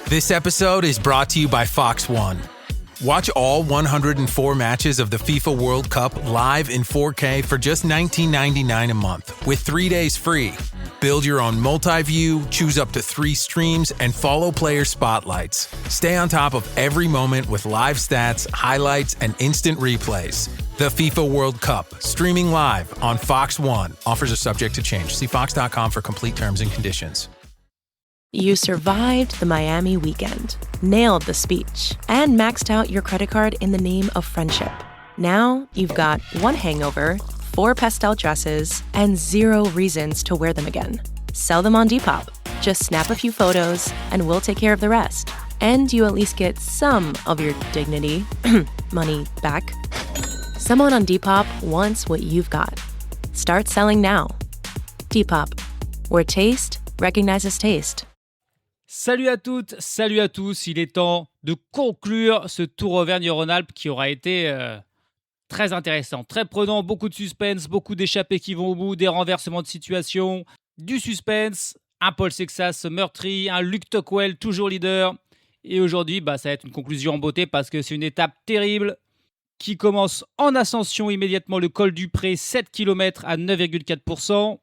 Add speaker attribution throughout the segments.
Speaker 1: This episode is brought to you by Fox One. Watch all 104 matches of the FIFA World Cup live in 4K for just $19.99 a month with 3 days free. Build your own multi-view, choose up to 3 streams, and follow player spotlights. Stay on top of every moment with live stats, highlights, and instant replays. The FIFA World Cup, streaming live on Fox One. Offers are subject to change. See fox.com for complete terms and conditions.
Speaker 2: You survived the Miami weekend, nailed the speech, and maxed out your credit card in the name of friendship. Now you've got 1 hangover, 4 pastel dresses, and 0 reasons to wear them again. Sell them on Depop. Just snap a few photos, and we'll take care of the rest. And you at least get some of your dignity, money back. Someone on Depop wants what you've got. Start selling now. Depop, where taste recognizes taste.
Speaker 3: Salut à toutes, salut à tous. Il est temps de conclure ce Tour Auvergne-Rhône-Alpes qui aura été très intéressant, très prenant, beaucoup de suspense, beaucoup d'échappées qui vont au bout, des renversements de situation, du suspense, un Paul Sexas meurtri, un Luke Tocquel toujours leader. Et aujourd'hui, ça va être une conclusion en beauté parce que c'est une étape terrible qui commence en ascension immédiatement, le col du Pré, 7 km à 9,4%.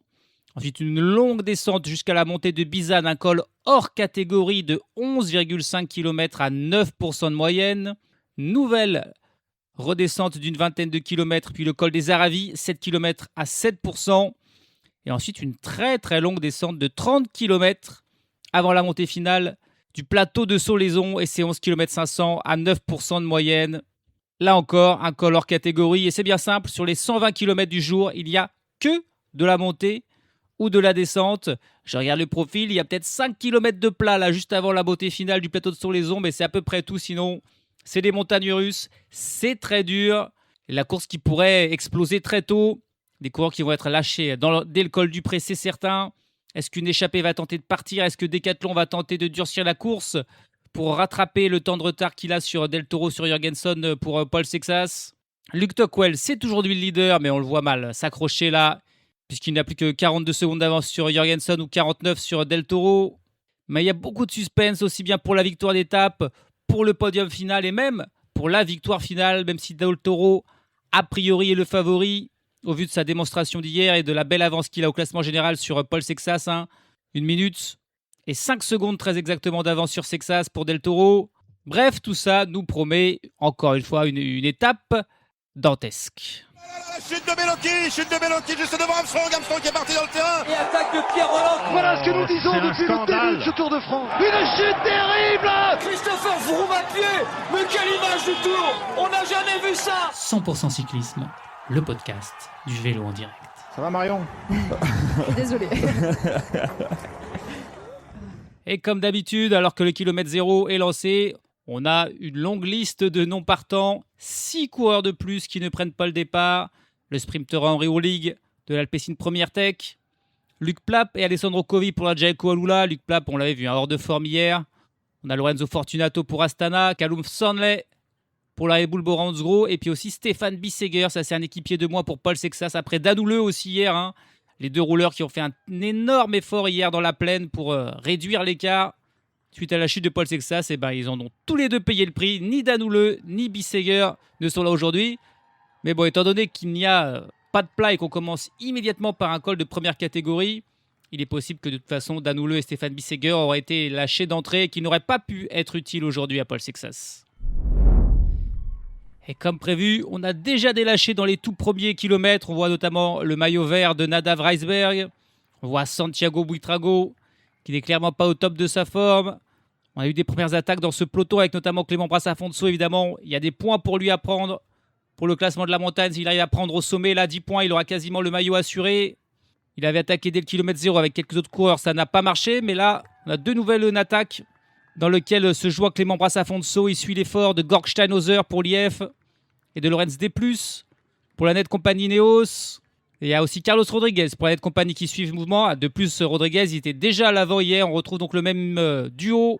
Speaker 3: Ensuite, une longue descente jusqu'à la montée de Bizane, un col hors catégorie de 11,5 km à 9% de moyenne. Nouvelle redescente d'une vingtaine de kilomètres, puis le col des Aravis, 7 km à 7%. Et ensuite, une très très longue descente de 30 km avant la montée finale du plateau de Solaison et ses 11 km 500 à 9% de moyenne. Là encore, un col hors catégorie. Et c'est bien simple, sur les 120 km du jour, il n'y a que de la montée ou de la descente. Je regarde le profil, il y a peut-être 5 km de plat là juste avant la montée finale du plateau de Solaison, mais c'est à peu près tout. Sinon, c'est des montagnes russes, c'est très dur. Et la course qui pourrait exploser très tôt, des coureurs qui vont être lâchés dès le col du Pré, c'est certain. Est-ce qu'une échappée va tenter de partir? Est-ce que Decathlon va tenter de durcir la course pour rattraper le temps de retard qu'il a sur Del Toro, sur Jorgenson pour Paul Sexas? Luke Tocquel, c'est aujourd'hui le leader, mais on le voit mal s'accrocher là, puisqu'il n'a plus que 42 secondes d'avance sur Jorgenson ou 49 sur Del Toro. Mais il y a beaucoup de suspense, aussi bien pour la victoire d'étape, pour le podium final et même pour la victoire finale, même si Del Toro, a priori, est le favori, au vu de sa démonstration d'hier et de la belle avance qu'il a au classement général sur Paul Sexas. 1 minute et 5 secondes très exactement d'avance sur Sexas pour Del Toro. Bref, tout ça nous promet, encore une fois, une étape dantesque.
Speaker 4: Chute de Bellocchi juste devant Armstrong qui est parti dans le terrain.
Speaker 5: Et attaque de Pierre Roland.
Speaker 6: Voilà ce que nous disons depuis le début de ce Tour de France. Une chute terrible.
Speaker 5: Christopher Froome à pied. Mais quelle image du Tour. On n'a jamais vu ça.
Speaker 7: 100% cyclisme, le podcast du vélo en direct.
Speaker 8: Ça va Marion?
Speaker 9: Désolé.
Speaker 3: Et comme d'habitude, alors que le kilomètre 0 est lancé, on a une longue liste de non-partants, 6 coureurs de plus qui ne prennent pas le départ. Le sprinter Henri Hurlig de l'Alpecin Première Tech, Luc Plapp et Alessandro Covi pour la Jayco Alula. Luc Plapp, on l'avait vu, hors de forme hier. On a Lorenzo Fortunato pour Astana, Callum Stanley pour la Red Bull Boransgro, et puis aussi Stéphane Bissegger, ça c'est un équipier de moins pour Paul Sexas, après Danouleux aussi hier. Les 2 rouleurs qui ont fait un énorme effort hier dans la plaine pour réduire l'écart. Suite à la chute de Paul Sexas, ils en ont tous les 2 payé le prix. Ni Danouleux, ni Bissegger ne sont là aujourd'hui. Mais bon, étant donné qu'il n'y a pas de plat et qu'on commence immédiatement par un col de première catégorie, il est possible que de toute façon, Danouleux et Stéphane Bissegger auraient été lâchés d'entrée et qu'ils n'auraient pas pu être utiles aujourd'hui à Paul Sexas. Et comme prévu, on a déjà des lâchés dans les tout premiers kilomètres. On voit notamment le maillot vert de Nadav Reisberg. On voit Santiago Buitrago, qui n'est clairement pas au top de sa forme. On a eu des premières attaques dans ce peloton avec notamment Clément Brassafonso. Évidemment, il y a des points pour lui à prendre pour le classement de la montagne. S'il arrive à prendre au sommet, là, 10 points, il aura quasiment le maillot assuré. Il avait attaqué dès le kilomètre 0 avec quelques autres coureurs. Ça n'a pas marché, mais là, on a 2 nouvelles attaques dans lesquelles se joue Clément Brassafonso. Il suit l'effort de Gorg Steinhauser pour l'IF et de Lorenz D+, pour la Net Compagnie Neos. Et il y a aussi Carlos Rodriguez pour la Net Compagnie qui suit le mouvement. De plus, Rodriguez, il était déjà à l'avant hier. On retrouve donc le même duo.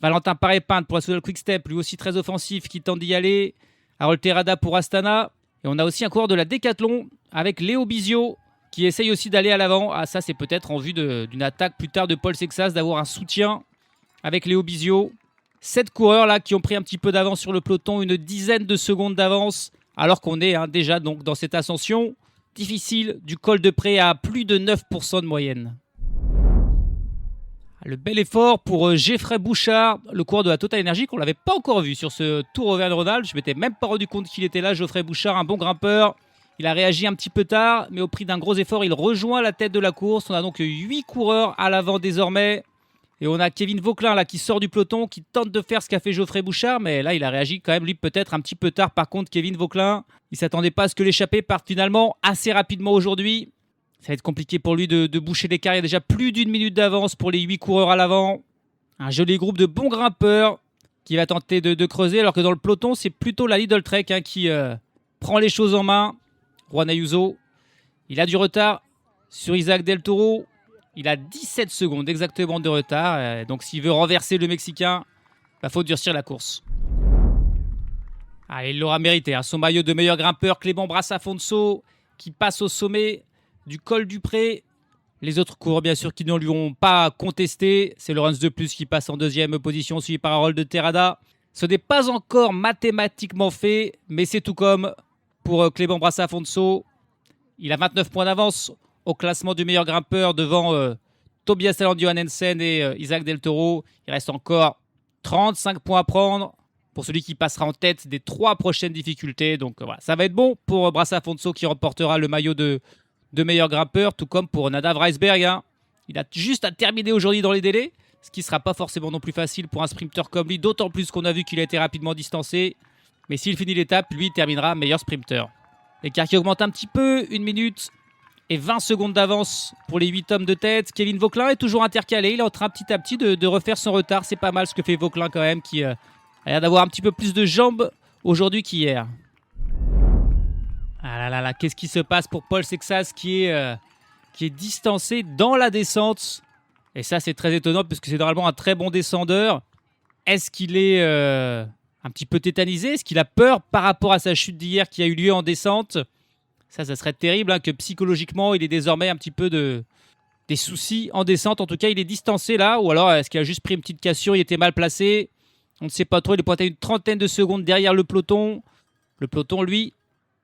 Speaker 3: Valentin Paré-Pinte pour la Soudal Quick-Step, lui aussi très offensif, qui tente d'y aller. Harold Terrada pour Astana. Et on a aussi un coureur de la Decathlon avec Léo Bizio qui essaye aussi d'aller à l'avant. Ah, ça, c'est peut-être en vue d'une attaque plus tard de Paul Sexas, d'avoir un soutien avec Léo Bizio. 7 coureurs là qui ont pris un petit peu d'avance sur le peloton, une dizaine de secondes d'avance, alors qu'on est déjà donc dans cette ascension difficile du col de Pré à plus de 9% de moyenne. Le bel effort pour Geoffrey Bouchard, le coureur de la Total Energy qu'on ne l'avait pas encore vu sur ce Tour Auvergne-Rhône-Alpes. Je ne m'étais même pas rendu compte qu'il était là, Geoffrey Bouchard, un bon grimpeur. Il a réagi un petit peu tard, mais au prix d'un gros effort, il rejoint la tête de la course. On a donc 8 coureurs à l'avant désormais. Et on a Kevin Vauquelin là qui sort du peloton, qui tente de faire ce qu'a fait Geoffrey Bouchard, mais là il a réagi quand même lui peut-être un petit peu tard. Par contre Kevin Vauquelin, il s'attendait pas à ce que l'échappée parte finalement assez rapidement aujourd'hui. Ça va être compliqué pour lui de boucher l'écart. Il y a déjà plus d'une minute d'avance pour les 8 coureurs à l'avant. Un joli groupe de bons grimpeurs qui va tenter de creuser, alors que dans le peloton c'est plutôt la Lidl Trek qui prend les choses en main. Juan Ayuso, il a du retard sur Isaac Del Toro. Il a 17 secondes exactement de retard. Donc s'il veut renverser le Mexicain, il faut durcir la course. Il l'aura mérité. Son maillot de meilleur grimpeur, Clément Brassafonso, qui passe au sommet du col du Pré. Les autres coureurs, bien sûr, qui ne lui ont pas contesté. C'est Laurens de Plus qui passe en deuxième position, suivi par Harold de Terrada. Ce n'est pas encore mathématiquement fait, mais c'est tout comme pour Clément Brassafonso. Il a 29 points d'avance au classement du meilleur grimpeur devant Tobias Allan Johannessen et Isaac Del Toro. Il reste encore 35 points à prendre pour celui qui passera en tête des 3 prochaines difficultés. Donc voilà, ça va être bon pour Brassafonso qui remportera le maillot de meilleur grimpeur, tout comme pour Nadav Reisberg. Il a juste à terminer aujourd'hui dans les délais, ce qui ne sera pas forcément non plus facile pour un sprinter comme lui, d'autant plus qu'on a vu qu'il a été rapidement distancé. Mais s'il finit l'étape, lui terminera meilleur sprinter. L'écart qui augmente un petit peu, 1 minute et 20 secondes d'avance pour les 8 hommes de tête. Kevin Vauquelin est toujours intercalé. Il est en train petit à petit de refaire son retard. C'est pas mal ce que fait Vauquelin quand même, qui a l'air d'avoir un petit peu plus de jambes aujourd'hui qu'hier. Ah là là là, qu'est-ce qui se passe pour Paul Sexas qui est distancé dans la descente. Et ça, c'est très étonnant parce que c'est normalement un très bon descendeur. Est-ce qu'il est un petit peu tétanisé? Est-ce qu'il a peur par rapport à sa chute d'hier qui a eu lieu en descente? Ça serait terrible que psychologiquement, il ait désormais un petit peu des soucis en descente. En tout cas, il est distancé là. Ou alors, est-ce qu'il a juste pris une petite cassure? Il était mal placé. On ne sait pas trop. Il est pointé une trentaine de secondes derrière le peloton. Le peloton, lui,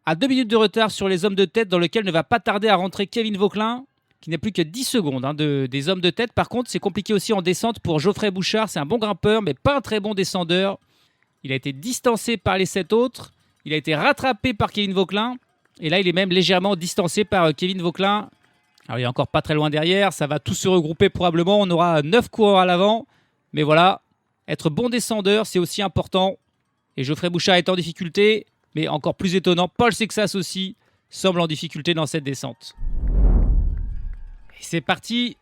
Speaker 3: a 2 minutes de retard sur les hommes de tête, dans lequel ne va pas tarder à rentrer Kevin Vauquelin, qui n'est plus que 10 secondes des hommes de tête. Par contre, c'est compliqué aussi en descente pour Geoffrey Bouchard. C'est un bon grimpeur, mais pas un très bon descendeur. Il a été distancé par les 7 autres. Il a été rattrapé par Kevin Vauquelin. Et là, il est même légèrement distancé par Kevin Vauquelin. Alors, il est encore pas très loin derrière. Ça va tous se regrouper probablement. On aura 9 coureurs à l'avant. Mais voilà, être bon descendeur, c'est aussi important. Et Geoffrey Bouchard est en difficulté. Mais encore plus étonnant, Paul Sexas aussi semble en difficulté dans cette descente. Et c'est parti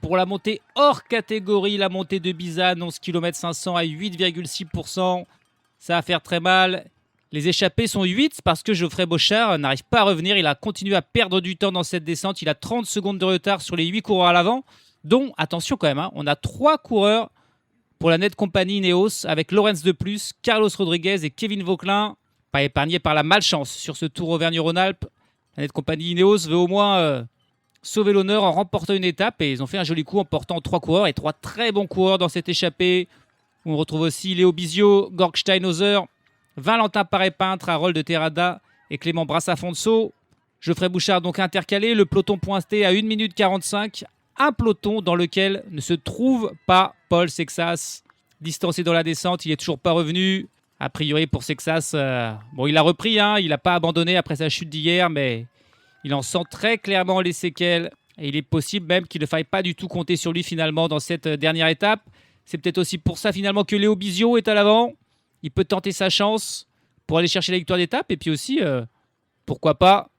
Speaker 3: pour la montée hors catégorie. La montée de Bizane, 11 km 500 à 8,6%. Ça va faire très mal. Les échappés sont 8 parce que Geoffrey Bouchard n'arrive pas à revenir. Il a continué à perdre du temps dans cette descente. Il a 30 secondes de retard sur les 8 coureurs à l'avant. Dont, attention quand même, on a 3 coureurs pour la Net Company Ineos avec Laurens de Plus, Carlos Rodriguez et Kevin Vauquelin. Pas épargné par la malchance sur ce Tour Auvergne-Rhône-Alpes. La Net Company Ineos veut au moins sauver l'honneur en remportant une étape. Et ils ont fait un joli coup en portant 3 coureurs et 3 très bons coureurs dans cette échappée. On retrouve aussi Léo Bizio, Gorg Steinhauser, Valentin Paré-Peintre, Harold de Terrada et Clément Brassafonso. Geoffrey Bouchard donc intercalé, le peloton pointé à 1 minute 45. Un peloton dans lequel ne se trouve pas Paul Sexas. Distancé dans la descente, il n'est toujours pas revenu. A priori pour Sexas, il a repris, il n'a pas abandonné après sa chute d'hier, mais il en sent très clairement les séquelles. Et il est possible même qu'il ne faille pas du tout compter sur lui finalement dans cette dernière étape. C'est peut-être aussi pour ça finalement que Léo Bizio est à l'avant. Il peut tenter sa chance pour aller chercher la victoire d'étape. Et puis aussi, pourquoi pas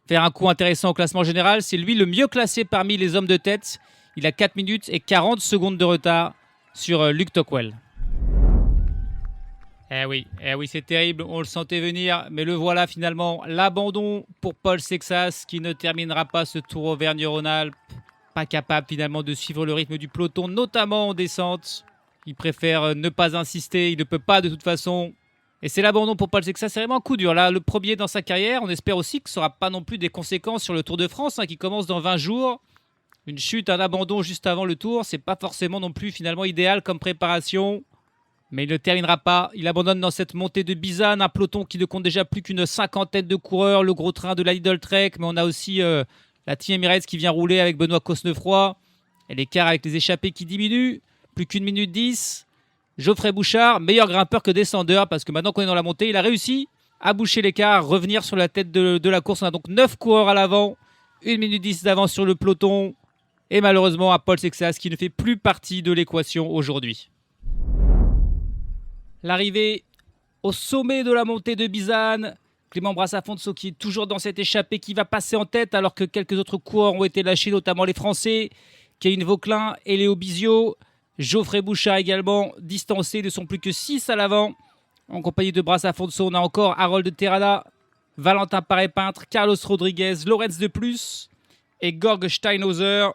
Speaker 3: faire un coup intéressant au classement général. C'est lui le mieux classé parmi les hommes de tête. Il a 4 minutes et 40 secondes de retard sur Luke Tocquel. Eh oui, c'est terrible, on le sentait venir, mais le voilà finalement, l'abandon pour Paul Sexas qui ne terminera pas ce Tour Auvergne-Rhône-Alpes. Pas capable finalement de suivre le rythme du peloton, notamment en descente. Il préfère ne pas insister, il ne peut pas de toute façon. Et c'est l'abandon pour Paul Sexas, c'est vraiment un coup dur. Là, le premier dans sa carrière, on espère aussi que ce ne sera pas non plus des conséquences sur le Tour de France qui commence dans 20 jours. Une chute, un abandon juste avant le tour, c'est pas forcément non plus finalement idéal comme préparation. Mais il ne terminera pas. Il abandonne dans cette montée de Bizane, un peloton qui ne compte déjà plus qu'une cinquantaine de coureurs. Le gros train de la Lidl Trek, mais on a aussi la Team Emirates qui vient rouler avec Benoît Cosnefroy. Et l'écart avec les échappés qui diminue. Plus qu'1 minute 10. Geoffrey Bouchard, meilleur grimpeur que descendeur, parce que maintenant qu'on est dans la montée, il a réussi à boucher l'écart, revenir sur la tête de la course. On a donc 9 coureurs à l'avant. 1 minute 10 d'avance sur le peloton. Et malheureusement à Paul Sexas qui ne fait plus partie de l'équation aujourd'hui. L'arrivée au sommet de la montée de Bizane. Clément Brassafonso qui est toujours dans cette échappée qui va passer en tête alors que quelques autres coureurs ont été lâchés, notamment les Français. Kevin Vauquelin et Léo Bizio. Geoffrey Bouchard également distancés, ne sont plus que 6 à l'avant. En compagnie de Brassafonso, on a encore Harold Terrada, Valentin Paré-Peintre, Carlos Rodriguez, Lorenz de Plus et Gorg Steinhauser.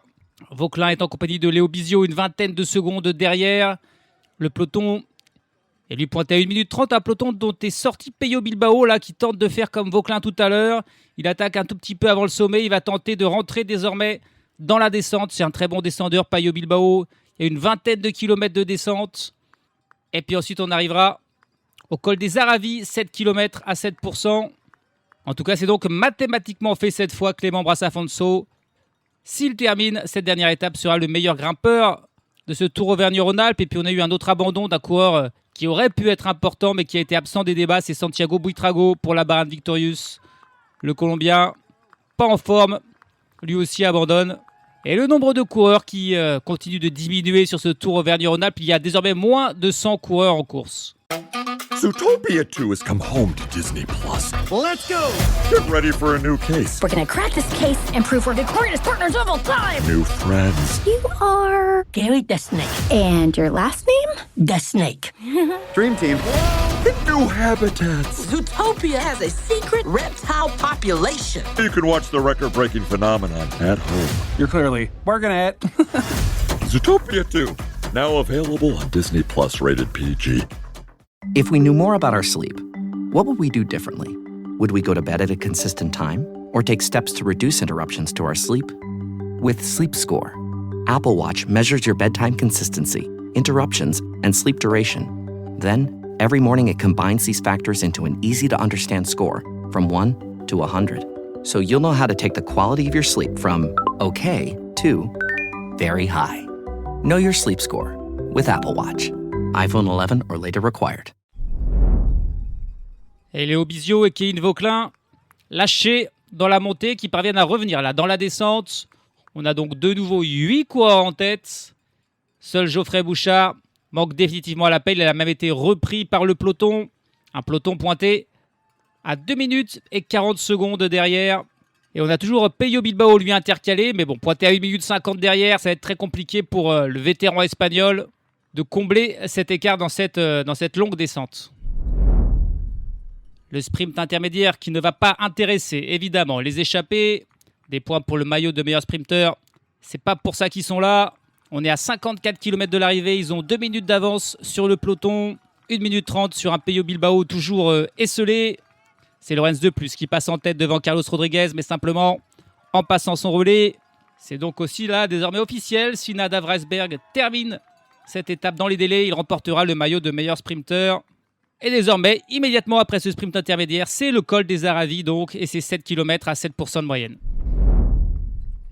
Speaker 3: Vauquelin est en compagnie de Léo Bizio, une vingtaine de secondes derrière. Le peloton est lui pointé à 1 minute 30, un peloton dont est sorti Peyo Bilbao, là, qui tente de faire comme Vauquelin tout à l'heure. Il attaque un tout petit peu avant le sommet, il va tenter de rentrer désormais dans la descente. C'est un très bon descendeur, Peyo Bilbao. Il y a une vingtaine de kilomètres de descente. Et puis ensuite, on arrivera au col des Aravis, 7 km à 7%. En tout cas, c'est donc mathématiquement fait cette fois. Clément Brassafonso, s'il termine cette dernière étape, sera le meilleur grimpeur de ce Tour Auvergne-Rhône-Alpes. Et puis on a eu un autre abandon d'un coureur qui aurait pu être important, mais qui a été absent des débats. C'est Santiago Buitrago pour la Bahrain Victorious. Le Colombien, pas en forme, lui aussi abandonne. Et le nombre de coureurs qui continue de diminuer sur ce Tour Auvergne-Rhône-Alpes, il y a désormais moins de 100 coureurs en course.
Speaker 8: Zootopia 2 has come home to Disney+.
Speaker 6: Let's go!
Speaker 8: Get ready for a new case.
Speaker 9: We're gonna crack this case and prove we're the greatest partners of all time!
Speaker 8: New friends.
Speaker 9: You are Gary the Snake. And your last name? The Snake.
Speaker 6: Dream team.
Speaker 8: New habitats.
Speaker 10: Zootopia has a secret reptile population.
Speaker 8: You can watch the record-breaking phenomenon at home.
Speaker 11: You're clearly working at it.
Speaker 8: Zootopia 2, now available on Disney Plus, rated PG.
Speaker 12: If we knew more about our sleep, what would we do differently? Would we go to bed at a consistent time or take steps to reduce interruptions to our sleep? With Sleep Score, Apple Watch measures your bedtime consistency, interruptions, and sleep duration. Then, every morning it combines these factors into an easy-to-understand score from 1 to 100. So you'll know how to take the quality of your sleep from okay to very high. Know your sleep score with Apple Watch. iPhone 11 or later required.
Speaker 3: Et Léo Bizio et Kevin Vauquelin lâchés dans la montée qui parviennent à revenir là dans la descente. On a donc de nouveau 8 coureurs en tête. Seul Geoffrey Bouchard manque définitivement à l'appel. Il a même été repris par le peloton. Un peloton pointé à 2 minutes et 40 secondes derrière. Et on a toujours Peyo Bilbao lui intercalé. Mais bon, pointé à 1 minute 50 derrière, ça va être très compliqué pour le vétéran espagnol de combler cet écart dans cette longue descente. Le sprint intermédiaire qui ne va pas intéresser évidemment les échappés. Des points pour le maillot de meilleur sprinter. C'est pas pour ça qu'ils sont là. On est à 54 km de l'arrivée. Ils ont 2 minutes d'avance sur le peloton. 1 minute 30 sur un Peyo Bilbao toujours esselé. C'est Lorenz de Plus qui passe en tête devant Carlos Rodriguez, mais simplement en passant son relais. C'est donc aussi là désormais officiel. Si Nada Vreisberg termine cette étape dans les délais, il remportera le maillot de meilleur sprinter. Et désormais, immédiatement après ce sprint intermédiaire, c'est le col des Aravis donc, et c'est 7 km à 7% de moyenne.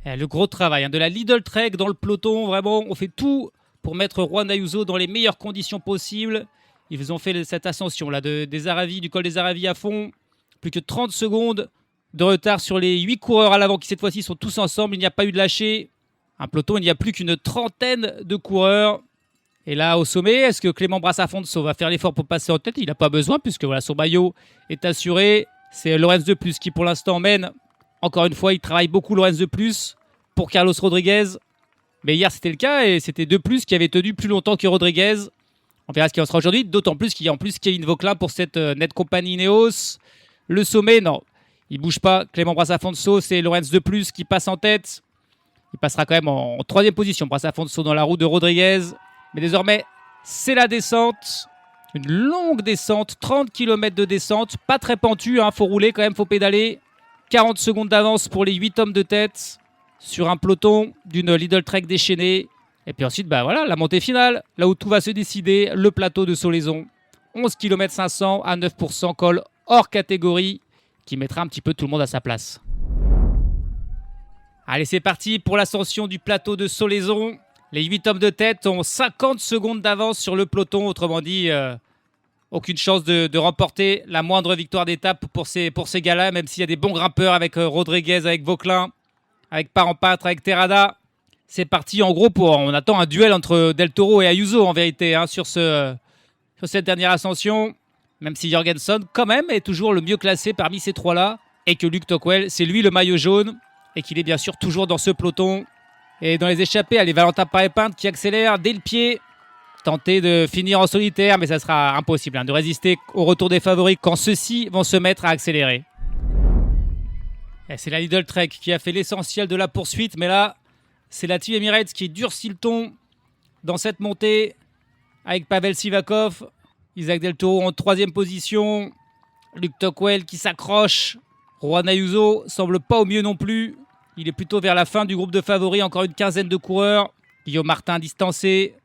Speaker 3: Et le gros travail de la Lidl Trek dans le peloton, vraiment, on fait tout pour mettre Juan Ayuso dans les meilleures conditions possibles. Ils ont fait cette ascension là des Aravis, du col des Aravis à fond. Plus que 30 secondes de retard sur les 8 coureurs à l'avant qui cette fois-ci sont tous ensemble. Il n'y a pas eu de lâcher. Un peloton, il n'y a plus qu'une trentaine de coureurs. Et là, au sommet, est-ce que Clément Brassafonso va faire l'effort pour passer en tête? Il n'a pas besoin puisque voilà, son maillot est assuré. C'est Lorenz de Plus qui pour l'instant mène. Encore une fois, il travaille beaucoup Lorenz de Plus pour Carlos Rodriguez. Mais hier, c'était le cas et c'était De Plus qui avait tenu plus longtemps que Rodriguez. On verra ce qu'il en sera aujourd'hui. D'autant plus qu'il y a en plus Kevin Vauquelin pour cette Net Company Ineos. Le sommet, non. Il ne bouge pas. Clément Brassafonso, c'est Lorenz de Plus qui passe en tête. Il passera quand même en 3e position. Brassafonso dans la roue de Rodriguez. Mais désormais, c'est la descente. Une longue descente, 30 km de descente. Pas très pentue, faut rouler quand même, faut pédaler. 40 secondes d'avance pour les 8 hommes de tête. sur un peloton d'une Lidl Trek déchaînée. Et puis ensuite, la montée finale, là où tout va se décider, le plateau de Solaizon. 11 km 500 à 9% col hors catégorie qui mettra un petit peu tout le monde à sa place. Allez, c'est parti pour l'ascension du plateau de Solaizon. Les 8 hommes de tête ont 50 secondes d'avance sur le peloton. Autrement dit, aucune chance de remporter la moindre victoire d'étape pour ces gars-là, même s'il y a des bons grimpeurs avec Rodriguez, avec Vauclin, avec Parampatre, avec Terrada. C'est parti en gros on attend un duel entre Del Toro et Ayuso en vérité sur cette dernière ascension. Même si Jorgenson quand même est toujours le mieux classé parmi ces trois-là. Et que Luke Tocquel, c'est lui le maillot jaune. Et qu'il est bien sûr toujours dans ce peloton. Et dans les échappées, allez, Valentin Paré-Peintre qui accélère dès le pied. Tenter de finir en solitaire, mais ça sera impossible de résister au retour des favoris quand ceux-ci vont se mettre à accélérer. Et c'est la Lidl Trek qui a fait l'essentiel de la poursuite. Mais là, c'est la Team Emirates qui durcit le ton dans cette montée avec Pavel Sivakov, Isaac Del Toro en 3e position, Luke Tocquel qui s'accroche, Juan Ayuso semble pas au mieux non plus, il est plutôt vers la fin du groupe de favoris, encore une quinzaine de coureurs, Guillaume Martin distancé,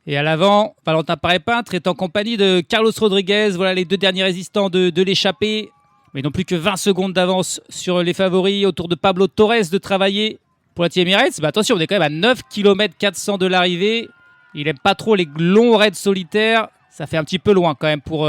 Speaker 3: et à l'avant, Valentin Paré-Peintre est en compagnie de Carlos Rodriguez, voilà les deux derniers résistants de l'échappée, mais non plus que 20 secondes d'avance sur les favoris, autour de Pablo Torres de travailler. Pour la Team Emirates, attention, on est quand même à 9 km 400 de l'arrivée. Il n'aime pas trop les longs raids solitaires. Ça fait un petit peu loin quand même pour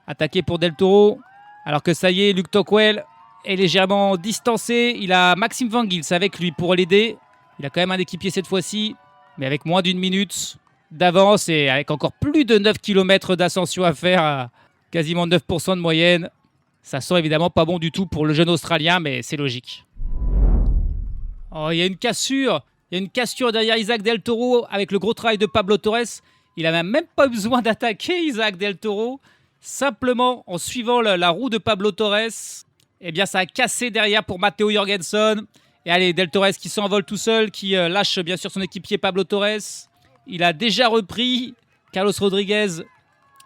Speaker 3: attaquer pour Del Toro. Alors que ça y est, Luke Tocquel est légèrement distancé. Il a Maxime Van Gils avec lui pour l'aider. Il a quand même un équipier cette fois-ci, mais avec moins d'1 minute d'avance et avec encore plus de 9 km d'ascension à faire, à quasiment 9% de moyenne. Ça sent évidemment pas bon du tout pour le jeune Australien, mais c'est logique. Oh, il y a une cassure derrière Isaac Del Toro avec le gros travail de Pablo Torres. Il n'a même pas besoin d'attaquer Isaac Del Toro. Simplement, en suivant la roue de Pablo Torres, eh bien, ça a cassé derrière pour Matteo Jorgenson. Et allez, Del Torres qui s'envole tout seul, qui lâche bien sûr son équipier Pablo Torres. Il a déjà repris Carlos Rodriguez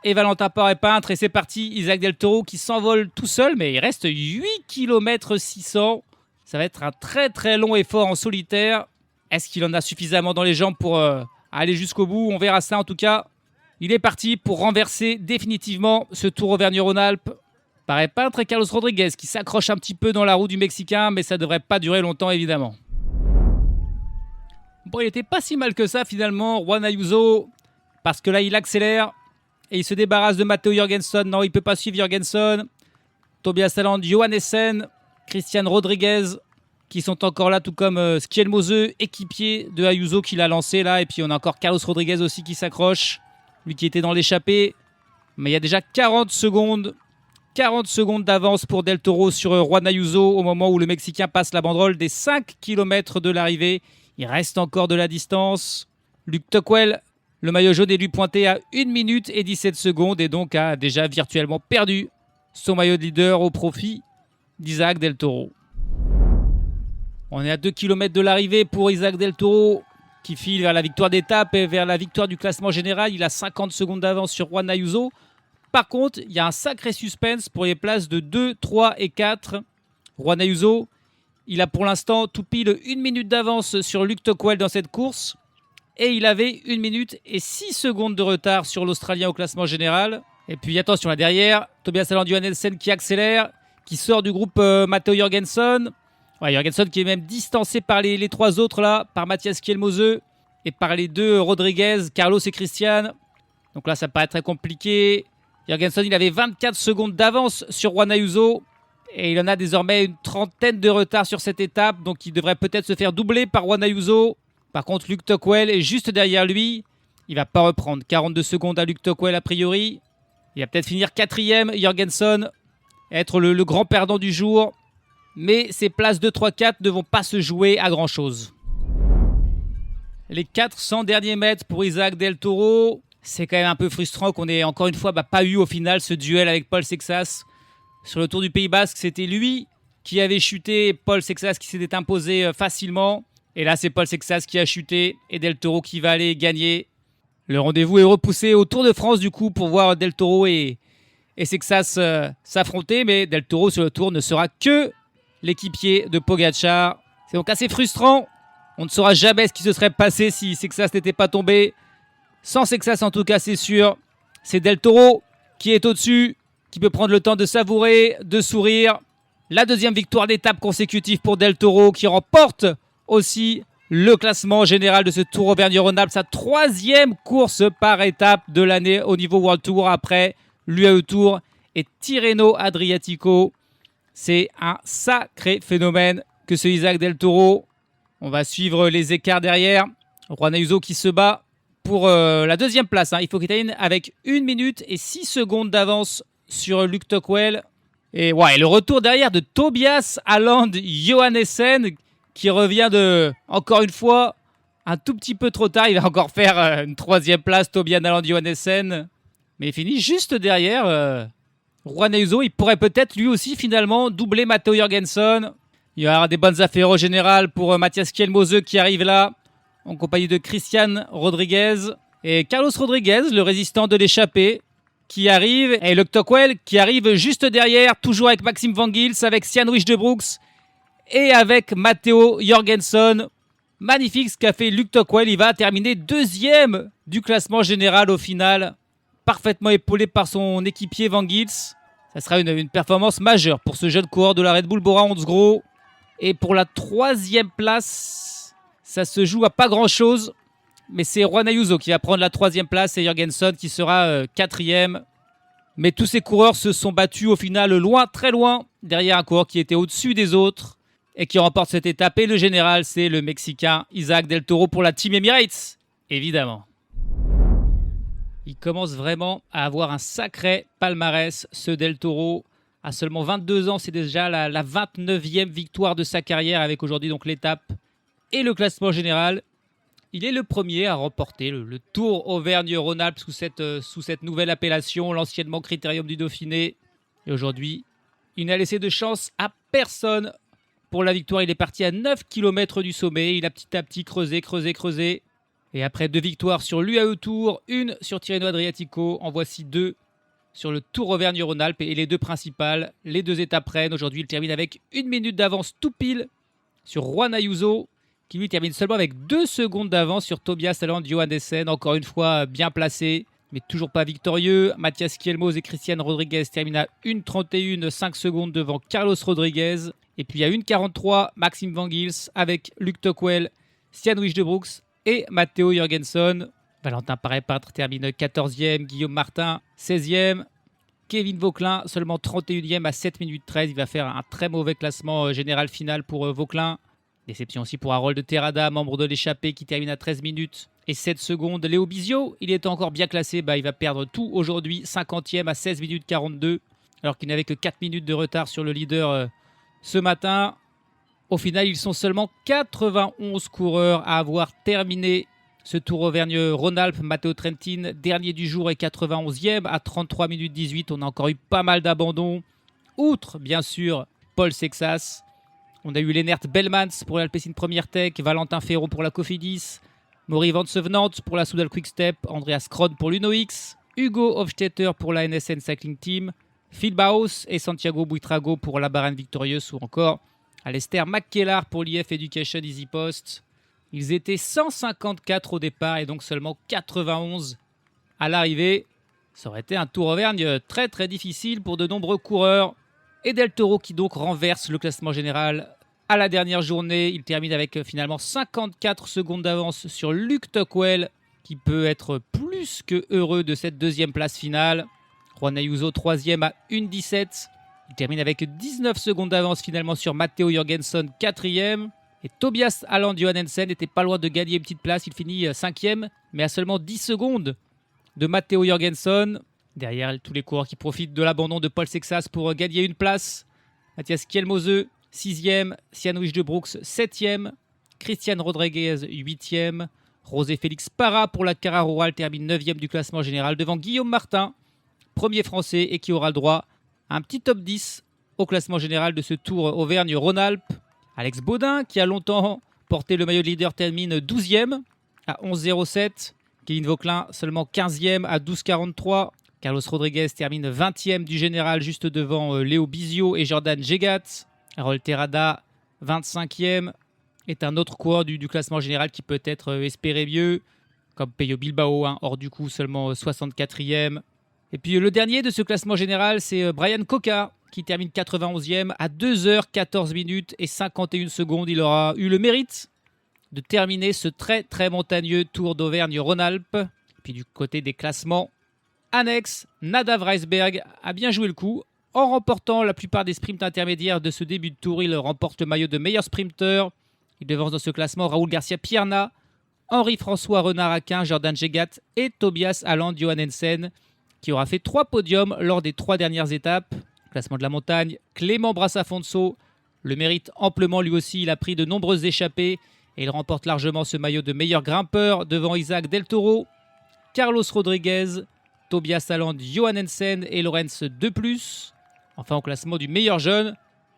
Speaker 3: et Valentin Paré-Peintre. Et c'est parti, Isaac Del Toro qui s'envole tout seul, mais il reste 8 km 600. Ça va être un très très long effort en solitaire. Est-ce qu'il en a suffisamment dans les jambes pour aller jusqu'au bout? On verra ça en tout cas. Il est parti pour renverser définitivement ce Tour Auvergne-Rhône-Alpes. Paré-Peintre et Carlos Rodriguez qui s'accrochent un petit peu dans la roue du Mexicain, mais ça ne devrait pas durer longtemps évidemment. Bon, il n'était pas si mal que ça finalement, Juan Ayuso, parce que là il accélère et il se débarrasse de Matteo Jorgenson. Non, il ne peut pas suivre Jorgenson. Tobias Aland, Johannessen, Christian Rodriguez qui sont encore là, tout comme Skjelmose, équipier de Ayuso qui l'a lancé là. Et puis on a encore Carlos Rodriguez aussi qui s'accroche, lui qui était dans l'échappée. Mais il y a déjà 40 secondes d'avance pour Del Toro sur Juan Ayuso au moment où le Mexicain passe la banderole des 5 km de l'arrivée. Il reste encore de la distance. Luke Tocquel, le maillot jaune, est lui pointé à 1 minute et 17 secondes et donc a déjà virtuellement perdu son maillot de leader au profit d'Isaac Del Toro. On est à 2 km de l'arrivée pour Isaac Del Toro qui file vers la victoire d'étape et vers la victoire du classement général. Il a 50 secondes d'avance sur Juan Ayuso. Par contre, il y a un sacré suspense pour les places de 2, 3 et 4. Juan Ayuso, il a pour l'instant tout pile 1 minute d'avance sur Luke Tocquel dans cette course. Et il avait 1 minute et 6 secondes de retard sur l'Australien au classement général. Et puis attention là derrière, Tobias Aland Johannessen qui accélère, qui sort du groupe Matteo Jorgenson. Ouais, Jorgenson qui est même distancé par les trois autres là, par Matthias Skjelmose et par les deux Rodriguez, Carlos et Christian. Donc là ça paraît très compliqué. Jorgenson il avait 24 secondes d'avance sur Juan Ayuso et il en a désormais une trentaine de retard sur cette étape. Donc il devrait peut-être se faire doubler par Juan Ayuso. Par contre Luke Tocquel est juste derrière lui. Il va pas reprendre 42 secondes à Luke Tocquel a priori. Il va peut-être finir 4e, Jorgenson, être le grand perdant du jour. Mais ces places 2, 3, 4 ne vont pas se jouer à grand-chose. Les 400 derniers mètres pour Isaac Del Toro. C'est quand même un peu frustrant qu'on ait encore une fois pas eu au final ce duel avec Paul Sexas. Sur le Tour du Pays Basque, c'était lui qui avait chuté, Paul Sexas qui s'était imposé facilement. Et là, c'est Paul Sexas qui a chuté et Del Toro qui va aller gagner. Le rendez-vous est repoussé au Tour de France du coup pour voir Del Toro et Sexas s'affronter. Mais Del Toro sur le Tour ne sera que l'équipier de Pogačar. C'est donc assez frustrant On ne saura jamais ce qui se serait passé si Sexas n'était pas tombé. Sans Sexas, en tout cas, c'est sûr. C'est Del Toro qui est au-dessus, qui peut prendre le temps de savourer, de sourire. La deuxième victoire d'étape consécutive pour Del Toro, qui remporte aussi le classement général de ce Tour Auvergne-Rhône-Alpes. Sa 3e course par étape de l'année au niveau World Tour après l'UAE Tour et Tirreno Adriatico. C'est un sacré phénomène que ce Isaac Del Toro. On va suivre les écarts derrière. Juan Ayuso qui se bat pour la 2e place. Il faut qu'il termine avec 1 minute et 6 secondes d'avance sur Luke Tocquel. Et le retour derrière de Tobias Aland Johannessen qui revient encore une fois, un tout petit peu trop tard. Il va encore faire une 3e place, Tobias Aland Johannessen. Mais il finit juste derrière Juan Ayuso. Il pourrait peut-être lui aussi finalement doubler Matteo Jorgensen. Il y aura des bonnes affaires au général pour Mathias Kielmose qui arrive là, en compagnie de Christian Rodriguez. Et Carlos Rodriguez, le résistant de l'échappée, qui arrive. Et Luke Tocquel qui arrive juste derrière, toujours avec Maxime Van Gils, avec Sian Wijndebroeks et avec Matteo Jorgensen. Magnifique ce qu'a fait Luke Tocquel. Il va terminer 2e du classement général au final. Parfaitement épaulé par son équipier Van Gils. Ça sera une performance majeure pour ce jeune coureur de la Red Bull Bora Hansgrohe. Et pour la 3e place, ça se joue à pas grand-chose. Mais c'est Juan Ayuso qui va prendre la 3e place et Jorgensen qui sera 4e. Mais tous ces coureurs se sont battus au final loin, très loin, derrière un coureur qui était au-dessus des autres et qui remporte cette étape. Et le général, c'est le Mexicain Isaac Del Toro pour la Team Emirates, évidemment. Il commence vraiment à avoir un sacré palmarès, ce Del Toro. À seulement 22 ans, c'est déjà la 29e victoire de sa carrière avec aujourd'hui donc l'étape et le classement général. Il est le premier à remporter le Tour Auvergne-Rhône-Alpes sous cette nouvelle appellation, l'anciennement Critérium du Dauphiné. Et aujourd'hui, il n'a laissé de chance à personne pour la victoire. Il est parti à 9 km du sommet. Il a petit à petit creusé. Et après 2 victoires sur l'UAE Tour, 1 sur Tirreno Adriatico, en voici 2 sur le Tour Auvergne-Rhône-Alpes et les 2 principales, les 2 étapes reines. Aujourd'hui, il termine avec 1 minute d'avance tout pile sur Juan Ayuso, qui lui termine seulement avec 2 secondes d'avance sur Tobias Aland Johannessen. Encore une fois, bien placé, mais toujours pas victorieux. Mathias Kielmose et Christian Rodriguez terminent à 1,31, 5 secondes devant Carlos Rodriguez. Et puis à 1,43, Maxime Van Gils avec Luke Tocquel, Sian Wijndebroeks et Matteo Jorgensen. Valentin Paré-Peintre termine 14e, Guillaume Martin 16e, Kevin Vauquelin seulement 31e à 7 minutes 13. Il va faire un très mauvais classement général final pour Vauquelin. Déception aussi pour Harold Terrada, membre de l'échappée qui termine à 13 minutes et 7 secondes. Léo Bizio, il est encore bien classé, il va perdre tout aujourd'hui, 50e à 16 minutes 42, alors qu'il n'avait que 4 minutes de retard sur le leader ce matin. Au final, ils sont seulement 91 coureurs à avoir terminé ce Tour Auvergne-Rhône-Alpes. Matteo Trentin, dernier du jour, est 91e à 33 minutes 18. On a encore eu pas mal d'abandons. Outre, bien sûr, Paul Sexas. On a eu Lennert Belmans pour l'Alpecin Première Tech, Valentin Ferro pour la Cofidis, Maury Van Sevenant pour la Soudal Quick-Step, Andreas Kron pour l'Uno-X, Hugo Hofstetter pour la NSN Cycling Team, Phil Baos et Santiago Buitrago pour la Bahrain Victorious, ou encore Alistair McKellar pour l'IF Education Easy Post. Ils étaient 154 au départ et donc seulement 91 à l'arrivée. Ça aurait été un Tour Auvergne très très difficile pour de nombreux coureurs. Et Del Toro qui donc renverse le classement général à la dernière journée. Il termine avec finalement 54 secondes d'avance sur Luke Tocquel, qui peut être plus que heureux de cette 2e place finale. Juan Ayuso 3e à 1,17. Il termine avec 19 secondes d'avance finalement sur Matteo Jorgensen 4e. Et Tobias Aland Johannessen n'était pas loin de gagner une petite place. Il finit 5e, mais à seulement 10 secondes de Matteo Jorgensen. Derrière, tous les coureurs qui profitent de l'abandon de Paul Sexas pour gagner une place. Mathias Kielmose, 6e. Sian Wijndebroeks, 7e. Christian Rodriguez, 8e. José Félix Parra pour la Cara Rural termine 9e du classement général devant Guillaume Martin, premier français et qui aura le droit à un petit top 10 au classement général de ce Tour Auvergne-Rhône-Alpes. Alex Baudin, qui a longtemps porté le maillot de leader, termine 12e à 11,07. Kevin Vauquelin, seulement 15e à 12,43. Carlos Rodriguez termine 20e du général, juste devant Léo Bizio et Jordan Jegat. Harold Terrada, 25e. est un autre coureur du classement général qui peut être espéré mieux, comme Pello Bilbao, hors du coup seulement 64e. Et puis le dernier de ce classement général, c'est Bryan Coca, qui termine 91e à 2h14 minutes et 51 secondes. Il aura eu le mérite de terminer ce très très montagneux Tour d'Auvergne-Rhône-Alpes. Et puis du côté des classements annexes, Nadav Reisberg a bien joué le coup. En remportant la plupart des sprints intermédiaires de ce début de tour, il remporte le maillot de meilleur sprinter. Il devance dans ce classement Raoul Garcia-Pierna, Henri-François Renard-Aquin, Jordan Jegat et Tobias Alland Johannesen, qui aura fait 3 podiums lors des 3 dernières étapes. Classement de la montagne, Clément Brassafonso le mérite amplement lui aussi. Il a pris de nombreuses échappées et il remporte largement ce maillot de meilleur grimpeur devant Isaac Del Toro, Carlos Rodriguez, Tobias Alland Johannesen et Lorenz De Plus. Enfin, au classement du meilleur jeune,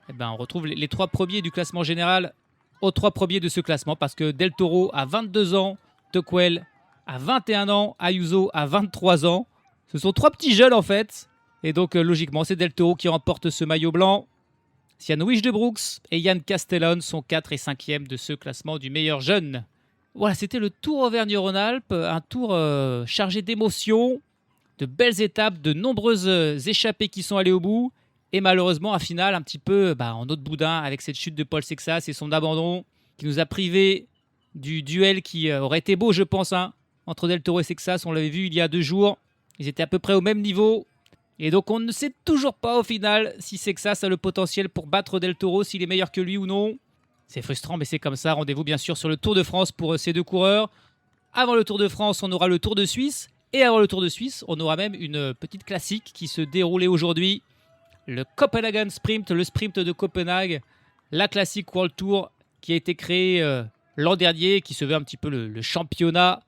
Speaker 3: on retrouve les 3 premiers du classement général aux 3 premiers de ce classement, parce que Del Toro a 22 ans, Tuckwell a 21 ans, Ayuso a 23 ans. Ce sont 3 petits jeunes en fait. Et donc logiquement, c'est Del Toro qui remporte ce maillot blanc. Sian Wijdebrooks et Yann Castellon sont 4 et 5e de ce classement du meilleur jeune. Voilà, c'était le Tour Auvergne-Rhône-Alpes, un tour chargé d'émotions, de belles étapes, de nombreuses échappées qui sont allées au bout. Et malheureusement, un final un petit peu en eau de boudin avec cette chute de Paul Sexas et son abandon qui nous a privés du duel qui aurait été beau, je pense, entre Del Toro et Sexas. On l'avait vu il y a 2 jours. Ils étaient à peu près au même niveau. Et donc, on ne sait toujours pas au final si Sexas a le potentiel pour battre Del Toro, s'il est meilleur que lui ou non. C'est frustrant, mais c'est comme ça. Rendez-vous bien sûr sur le Tour de France pour ces 2 coureurs. Avant le Tour de France, on aura le Tour de Suisse. Et avant le Tour de Suisse, on aura même une petite classique qui se déroulait aujourd'hui. Le Copenhagen Sprint, le sprint de Copenhague, la classique World Tour qui a été créée l'an dernier, qui se veut un petit peu le championnat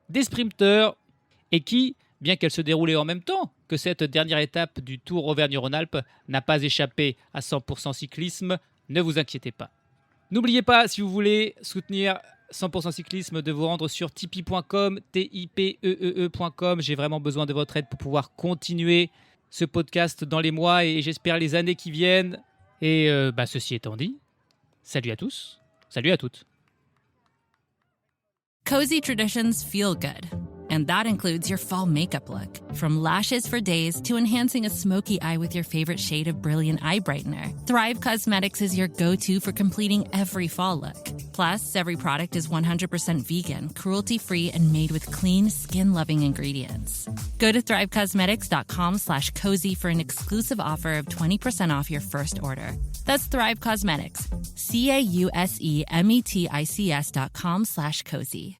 Speaker 3: des sprinteurs et qui, bien qu'elle se déroulait en même temps que cette dernière étape du Tour Auvergne-Rhône-Alpes, n'a pas échappé à 100% cyclisme. Ne vous inquiétez pas. N'oubliez pas, si vous voulez soutenir 100% cyclisme, de vous rendre sur tipeee.com, tipeee.com. J'ai vraiment besoin de votre aide pour pouvoir continuer ce podcast dans les mois et j'espère les années qui viennent. Et ceci étant dit, salut à tous, salut à toutes.
Speaker 13: Cozy traditions feel good. And that includes your fall makeup look. From lashes for days to enhancing a smoky eye with your favorite shade of brilliant eye brightener, Thrive Cosmetics is your go-to for completing every fall look. Plus, every product is 100% vegan, cruelty-free, and made with clean, skin-loving ingredients. Go to thrivecosmetics.com/cozy for an exclusive offer of 20% off your first order. That's Thrive Cosmetics, CAUSEMETICS.com/cozy.